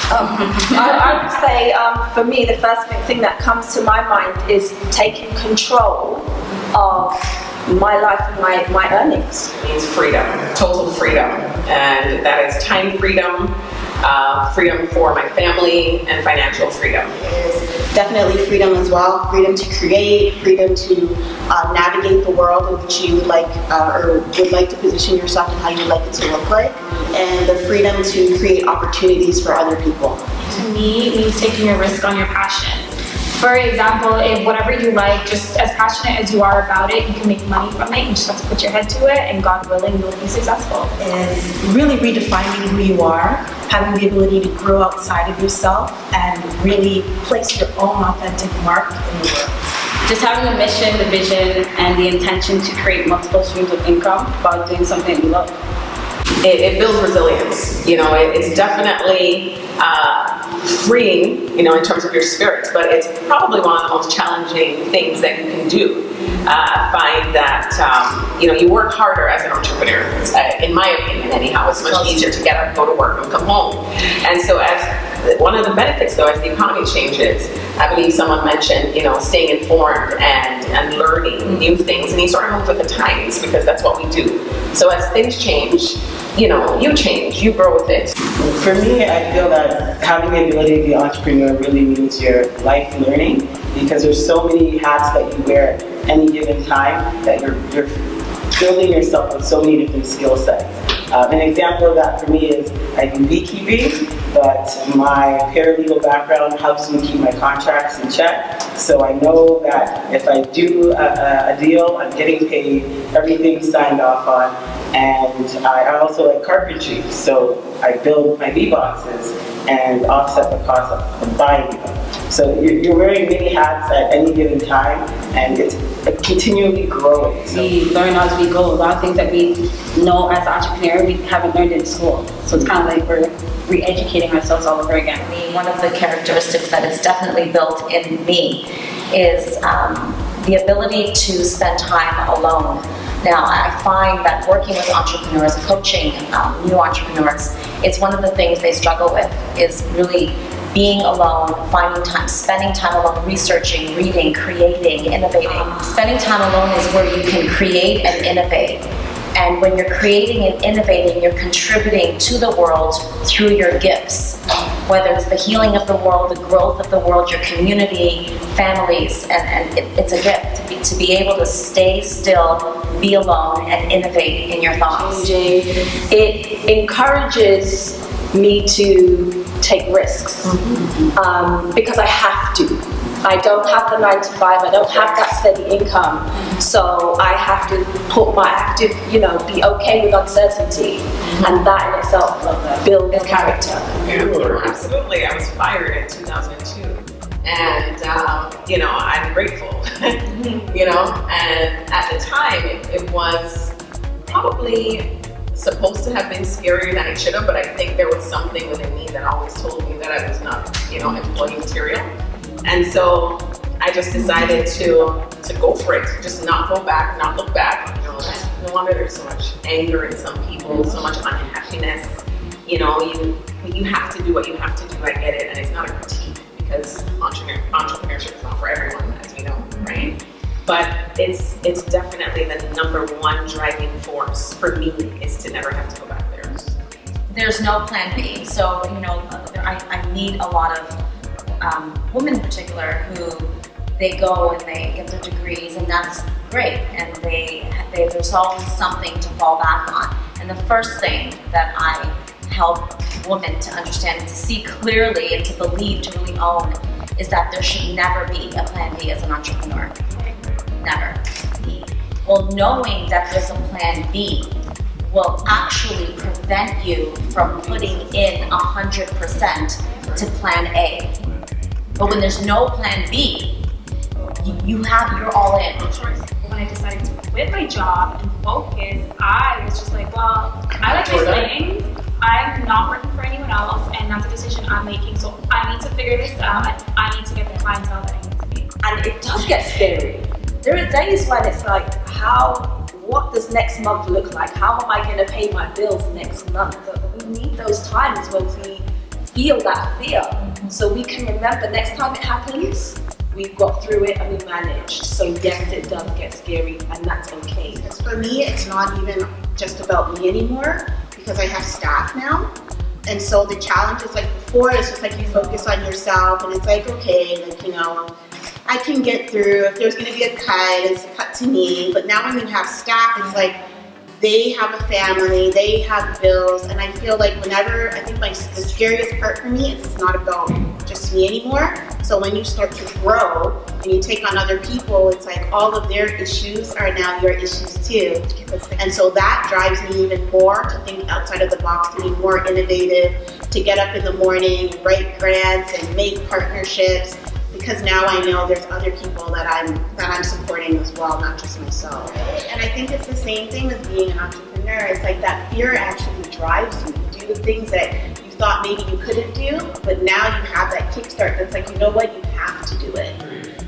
I would say, for me, the first thing that comes to my mind is taking control of my life and my earnings. It means freedom, total freedom, and that is time freedom, freedom for my family, and financial freedom. Definitely freedom as well. Freedom to create, freedom to navigate the world in which you would like to position yourself and how you would like it to look like, and the freedom to create opportunities for other people. To me, it means taking a risk on your passion. For example, if whatever you like, just as passionate as you are about it, you can make money from it. You just have to put your head to it, and God willing, you'll be successful. Is really redefining who you are, having the ability to grow outside of yourself and really place your own authentic mark in the world. Just having a mission, the vision, and the intention to create multiple streams of income while doing something we love. It builds resilience. It's definitely freeing, in terms of your spirit, but it's probably one of the most challenging things that you can do. I find that, you work harder as an entrepreneur. In my opinion, anyhow, it's much easier to get up, go to work, and come home. And so as one of the benefits, though, as the economy changes, I believe someone mentioned, staying informed and learning new things, and you sort of move with the times, because that's what we do. So as things change, you change, you grow with it. For me, I feel that having the ability to be an entrepreneur really means you're life learning, because there's so many hats that you wear at any given time that you're building yourself with so many different skill sets. An example of that for me is I do beekeeping, but my paralegal background helps me keep my contracts in check. So I know that if I do a deal, I'm getting paid, everything's signed off on. And I also like carpentry, so I build my bee boxes and offset the cost of buying them. So you're wearing many hats at any given time, and it's continually growing. So we learn as we go. A lot of things that we know as an entrepreneur, we haven't learned in school. So it's kind of like we're re-educating ourselves all over again. One of the characteristics that is definitely built in me is the ability to spend time alone. Now, I find that working with entrepreneurs, coaching new entrepreneurs, it's one of the things they struggle with, is really being alone, finding time, spending time alone, researching, reading, creating, innovating. Spending time alone is where you can create and innovate. And when you're creating and innovating, you're contributing to the world through your gifts. Whether it's the healing of the world, the growth of the world, your community, families, and it's a gift to be able to stay still, be alone, and innovate in your thoughts. It encourages me to take risks because I have to. I don't have the 9 to 5, I don't have that steady income, so I have to put my active, be okay with uncertainty, and that in itself builds character. Yeah, absolutely. I was fired in 2002, and I'm grateful. And at the time it was probably supposed to have been scarier than it should have, but I think there was something within me that always told me that I was not, employee material. And so I just decided to go for it, just not go back, not look back. No wonder there's so much anger in some people, so much unhappiness. You have to do what you have to do. I get it, and it's not a critique, because entrepreneurship is not for everyone, as we know, right? But it's definitely the number one driving force for me, is to never have to go back there. There's no plan B. So, I meet a lot of women in particular who they go and they get their degrees, and that's great, and there's always something to fall back on. And the first thing that I help women to understand, to see clearly, and to believe, to really own, is that there should never be a plan B as an entrepreneur. Never. Well, knowing that there's a plan B will actually prevent you from putting in 100% to plan A. But when there's no plan B, you're all in. When I decided to quit my job and focus, I was just like, well, I like my things. I'm not working for anyone else, and that's a decision I'm making. So I need to figure this out, and I need to get the clientele that I need to be. And it does get scary. There are days when it's like, what does next month look like? How am I going to pay my bills next month? We need those times when we feel that fear, so we can remember next time it happens, we've got through it and we managed. So yes, it does get scary, and that's okay. Because for me, it's not even just about me anymore, because I have staff now. And so the challenge is like before, it's just like you focus on yourself and it's like, okay, like, you know, I can get through. If there's gonna be a cut, it's a cut to me. But now when you have staff, it's like they have a family, they have bills, and I feel like whenever, I think the scariest part for me is it's not about just me anymore. So when you start to grow and you take on other people, it's like all of their issues are now your issues too. And so that drives me even more to think outside of the box, to be more innovative, to get up in the morning, write grants and make partnerships, because now I know there's other people that I'm supporting as well, not just myself. And I think it's the same thing with being an entrepreneur. It's like that fear actually drives you to do the things that you thought maybe you couldn't do, but now you have that kickstart that's like, you know what, you have to do it.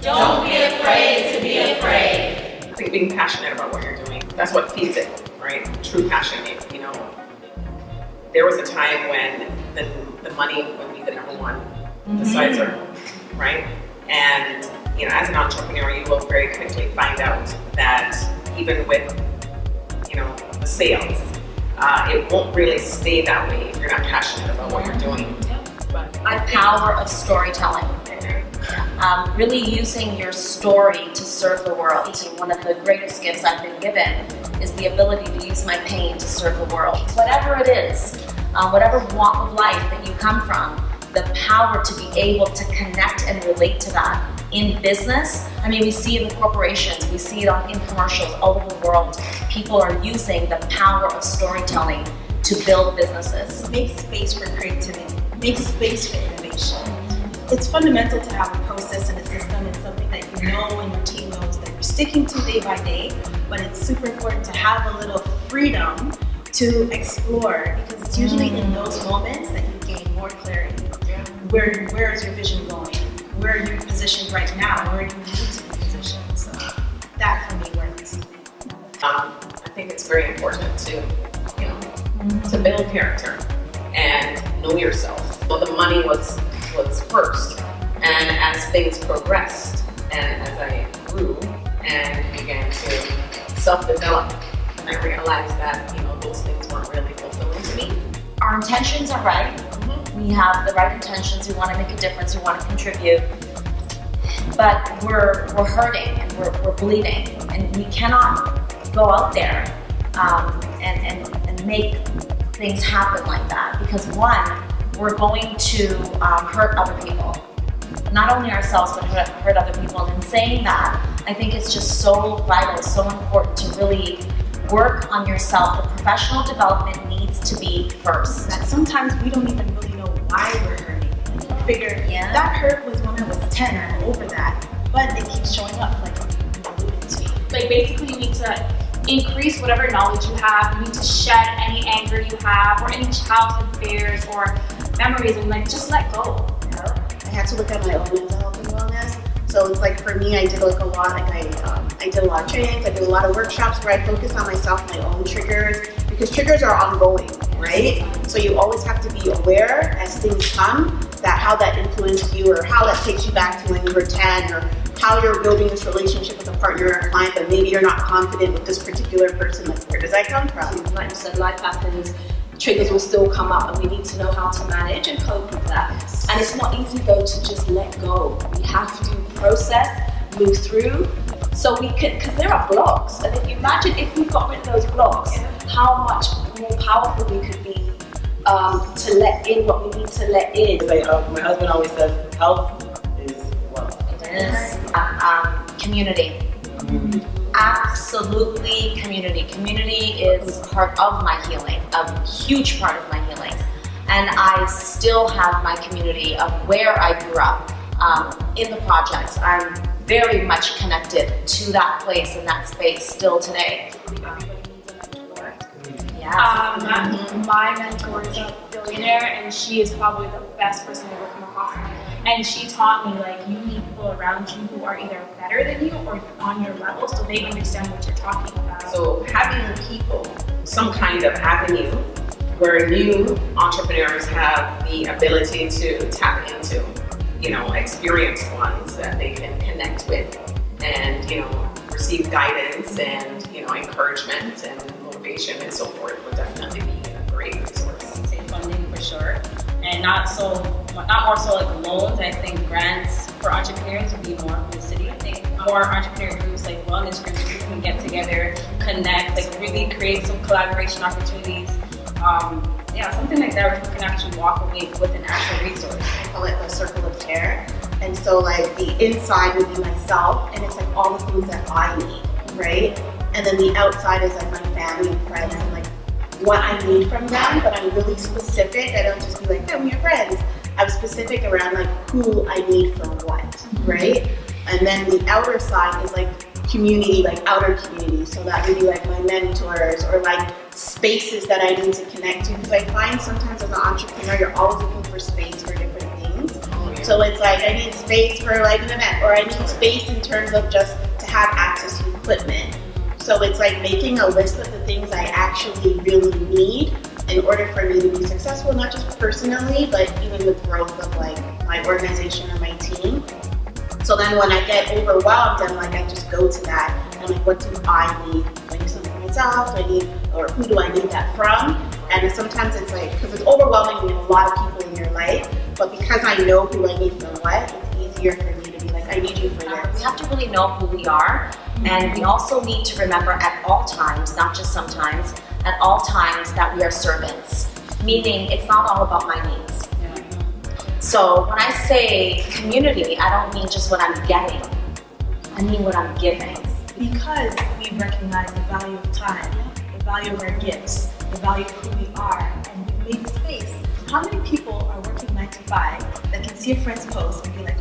Don't be afraid to be afraid. I think being passionate about what you're doing, that's what feeds it, right? True passion. You know, there was a time when the money would be the number one decider, right? And you know, as an entrepreneur, you will very quickly find out that even with, you know, the sales, it won't really stay that way if you're not passionate about what you're doing. But The power of storytelling. Really using your story to serve the world. One of the greatest gifts I've been given is the ability to use my pain to serve the world. Whatever it is, whatever walk of life that you come from, the power to be able to connect and relate to that in business. I mean, we see it in corporations, we see it in commercials all over the world. People are using the power of storytelling to build businesses. Make space for creativity, make space for innovation. It's fundamental to have a process and a system and something that you know and your team knows that you're sticking to day by day, but it's super important to have a little freedom to explore, because it's usually in those moments that you gain more clarity. Where is your vision going? Where are you positioned right now? Where do you need to be positioned? So that for me works. I think it's very important to, you know, to build character and know yourself. Well, the money was first, and as things progressed, and as I grew and began to self-develop, I realized that, you know, those things weren't really fulfilling to me. Our intentions are right. We have the right intentions. We want to make a difference. We want to contribute. But we're hurting and we're bleeding, and we cannot go out there and make things happen like that, because one, we're going to hurt other people. Not only ourselves, but hurt other people. And in saying that, I think it's just so vital, so important to really work on yourself. The professional development needs to be first. That sometimes we don't even really know why we're hurting. Like, you figure that hurt was when I was 10, I'm over that, but it keeps showing up, like you alluded to. Like basically you need to increase whatever knowledge you have. You need to shed any anger you have or any childhood fears or memories, and like just let go. I had to look at my own mental health and wellness. So it's like for me, I did like a lot. Like I did a lot of trainings. I did a lot of workshops where I focused on myself, my own triggers, because triggers are ongoing, right? So you always have to be aware as things come, that how that influenced you, or how that takes you back to when you were 10, or how you're building this relationship with a partner or a client, but maybe you're not confident with this particular person. Like, where does that come from? Like you said, life happens, triggers will still come up, and we need to know how to manage and cope with that. And it's not easy though to just let go. We have to process, move through, so we can, because there are blocks. And if you imagine if we got rid of those blocks, how much more powerful we could be to let in what we need to let in. Like, my husband always says, health is wealth. It is community. Absolutely community. Community is part of my healing, a huge part of my healing. And I still have my community of where I grew up in the projects. I'm very much connected to that place and that space still today. My mentor is a billionaire, and she is probably the best person I've ever come across. And she taught me, like, you need people around you who are either better than you or on your level, so they understand what you're talking about. So having people, some kind of avenue where new entrepreneurs have the ability to tap into, experienced ones that they can connect with and, receive guidance and, encouragement and motivation and so forth would definitely be a great resource. Say funding for sure, and not more so like loans. I think grants for entrepreneurs would be more from the city. I think more entrepreneur groups, like wellness groups, where people can get together, connect, like really create some collaboration opportunities. Something like that where people can actually walk away with an actual resource. I call it the circle of care. And so like the inside would be myself, and it's like all the things that I need, right? And then the outside is like my family and friends and like what I need from them, but I'm really specific. I don't just be like, we're your friends. I'm specific around like who I need for what, right? And then the outer side is like community, like outer community. So that would be like my mentors or like spaces that I need to connect to. Because I find sometimes as an entrepreneur, you're always looking for space for different things. So it's like I need space for like an event, or I need space in terms of just to have access to equipment. So it's like making a list of the things I actually really need in order for me to be successful, not just personally, but even the growth of like my organization or my team. So then when I get overwhelmed, I'm like, I just go to that. And I'm like, what do I need? Do I need something for myself? Do I need, or who do I need that from? And sometimes it's like, because it's overwhelming with a lot of people in your life, but because I know who I need from what, it's easier for me to be like, I need you for this. We have to really know who we are, and we also need to remember at all times, not just sometimes, at all times that we are servants, meaning it's not all about my needs. So when I say community, I don't mean just what I'm getting, I mean what I'm giving. Because we recognize the value of time, the value of our gifts, the value of who we are, and we made space. How many people are working 9 to 5 that can see a friend's post and be like,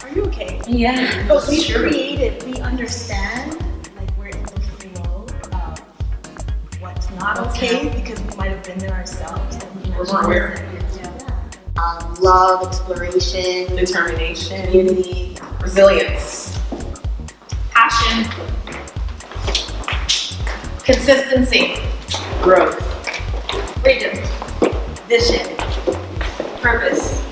are you okay? Yeah. But we created, we understand, like we're in the flow of what's not okay because we might have been there ourselves. We're more aware. Love, exploration, Determination, community, resilience, Passion. Consistency, growth, Freedom. vision, Purpose.